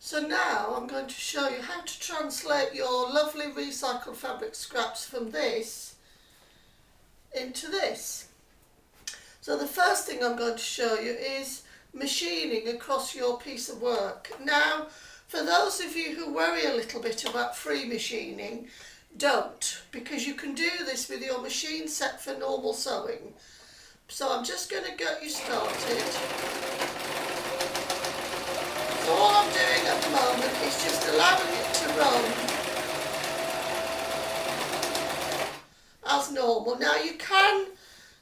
So now I'm going to show you how to translate your lovely recycled fabric scraps from this into this. So the first thing I'm going to show you is machining across your piece of work. Now, for those of you who worry a little bit about free machining, don't, because you can do this with your machine set for normal sewing. So I'm just going to get you started. So all I'm doing at the moment is just allowing it to run as normal. Now you can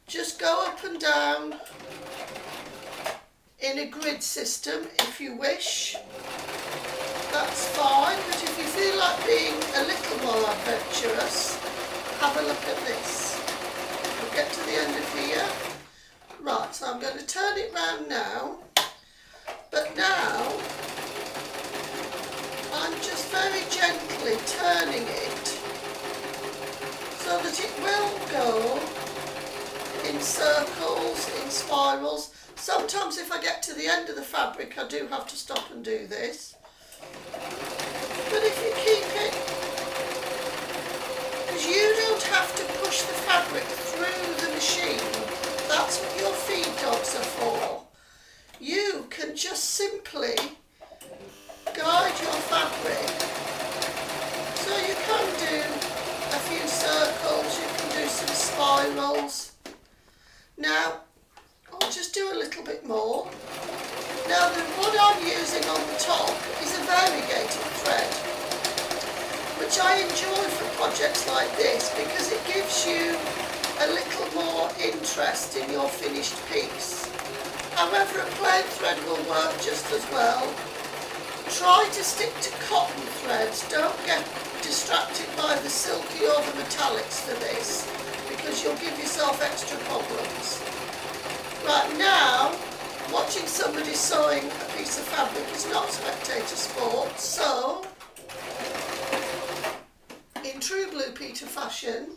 just go up and down in a grid system if you wish. That's fine, but if you feel like being a little more adventurous, have a look at this. We'll get to the end of here. Right, so I'm going to turn it round now. But now, I'm just very gently turning it so that it will go in circles, in spirals. Sometimes if I get to the end of the fabric, I do have to stop and do this. But if you keep it, because you don't have to push the fabric through the machine, that's what your feed dogs are for. You can just simply guide your fabric. So you can do a few circles, you can do some spirals. Now, I'll just do a little bit more. Now, what I'm using on the top is a variegated thread, which I enjoy for projects like this because it gives you a little more interest in your finished piece. However, a plain thread will work just as well. Try to stick to cotton threads. Don't get distracted by the silky or the metallics for this, because you'll give yourself extra problems. Right, now, watching somebody sewing a piece of fabric is not spectator sport, so in true Blue Peter fashion,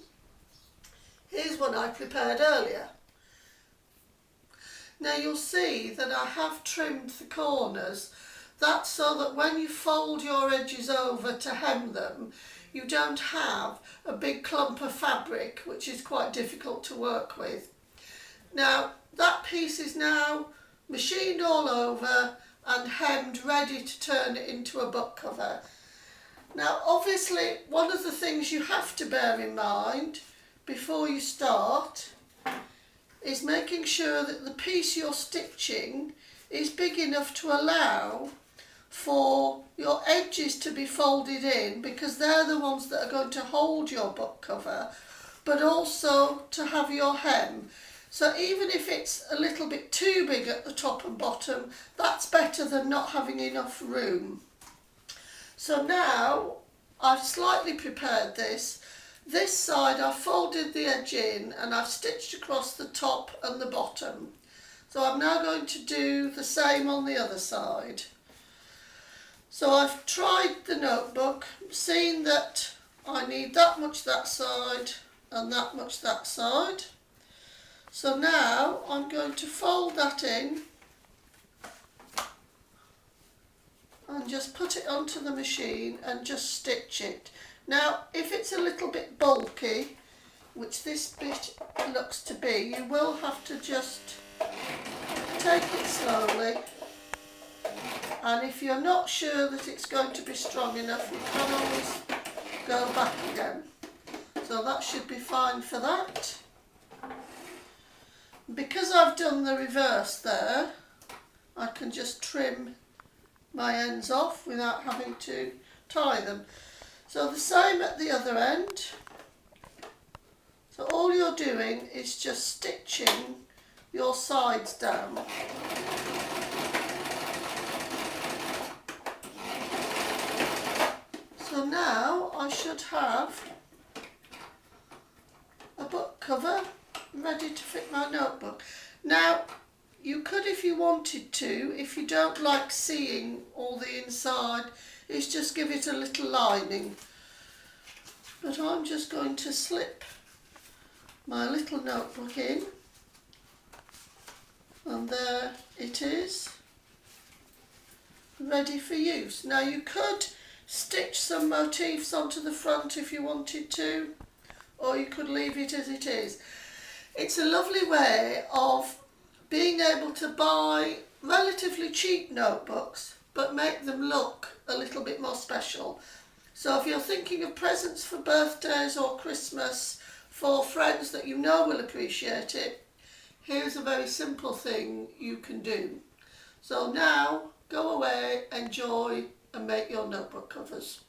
here's one I prepared earlier. Now you'll see that I have trimmed the corners. That's so that when you fold your edges over to hem them, you don't have a big clump of fabric, which is quite difficult to work with. Now that piece is now machined all over and hemmed, ready to turn it into a butt cover. Now obviously one of the things you have to bear in mind before you start is making sure that the piece you're stitching is big enough to allow for your edges to be folded in, because they're the ones that are going to hold your butt cover, but also to have your hem. So even if it's a little bit too big at the top and bottom, that's better than not having enough room. So now I've slightly prepared this. This side I've folded the edge in and I've stitched across the top and the bottom. So I'm now going to do the same on the other side. So I've tried the notebook, seen that I need that much that side and that much that side. So now I'm going to fold that in and just put it onto the machine and just stitch it. Now, if it's a little bit bulky, which this bit looks to be, you will have to just take it slowly. And if you're not sure that it's going to be strong enough, you can always go back again. So that should be fine for that. Because I've done the reverse there, I can just trim my ends off without having to tie them. So the same at the other end. So all you're doing is just stitching your sides down. So now I should have a book cover ready to fit my notebook. Now you could, if you wanted to, if you don't like seeing all the inside, is just give it a little lining. But I'm just going to slip my little notebook in, and there it is, ready for use. Now you could stitch some motifs onto the front if you wanted to, or you could leave it as it is. It's a lovely way of being able to buy relatively cheap notebooks but make them look a little bit more special. So if you're thinking of presents for birthdays or Christmas for friends that you know will appreciate it, here's a very simple thing you can do. So now go away, enjoy and make your notebook covers.